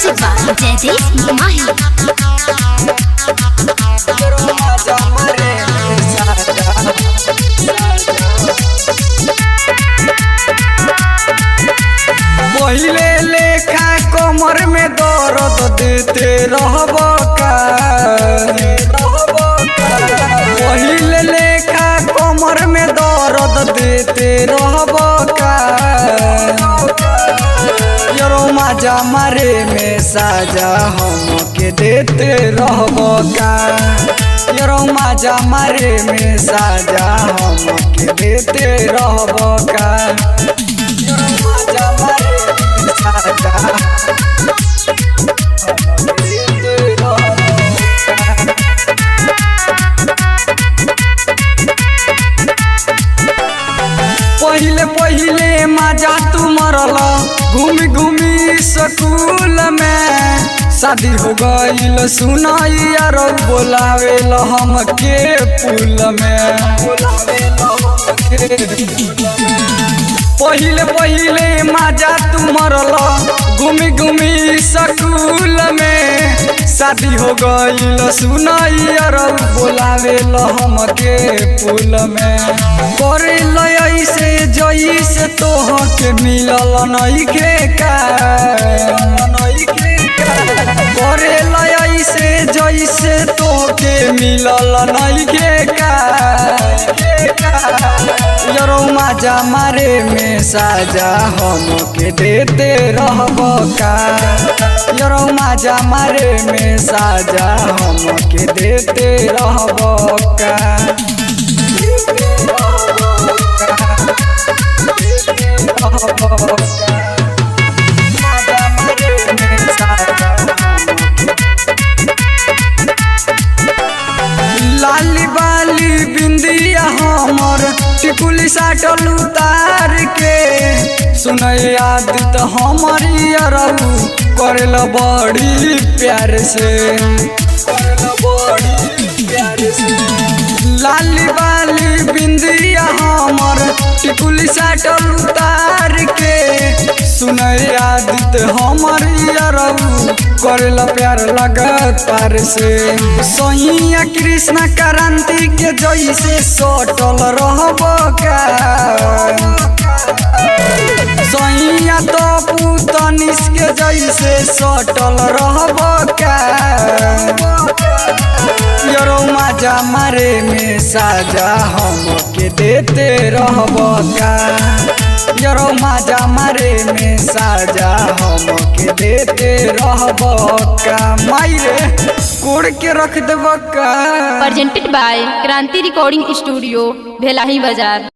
Music by Jaydeep माही। पहिले लेखा कमर में दर्द देते रहब का, पहिले लेखा कमर में दर्द देते रहब का, यरो मजा मारे में साजा हमके देते रहब का, यरो मजा मारे में साजा हमके देते रहब का, यरो मजा मारे में साजा हमके देते रहब पहिले पहिले मजा तू मरल घूमी घूमी स्कूल में, शादी हो गईल सुनाइया रो बोलावेल हमके पुल में, पहिले पहिले मजा तू मरल घूमी घूमी स्कूल में, शादी हो गईल सुनाइया रो बोलावेल हमके पुल में, करे ऐसे जैसे तोहके मिलल नइखे का, करे ऐसे जैसे तोहके मिलल नइखे का, यरो मजा मारे में साजा हमके देते रहब का, यरो मजा मारे में साजा हमके देते रहब का, लाली बाली बिंदिया हमर टिकुली साटल उतार के, सुनय आदित हमारी अरहू करेला बड़ी प्यार से, करेला बड़ी प्यार से, लाली बाली बिंदिया हमर टिकुली साटल उतार के, सुनय आदित हमारी अरहू करेला प्यार लगत पार से, सैया कृष्ण क्रांति के जैसे सटल रहब का, सैया तो तनिष के जैसे सटल रहब का, यरो मजा मारे में साजा हमके देते रहब का, यरो मजा मारे में साजा हमके देते रहब का, मायरे कोड़ के रख देब का। प्रेजेंटेड बाय क्रांति रिकॉर्डिंग स्टूडियो भेलाही बाजार।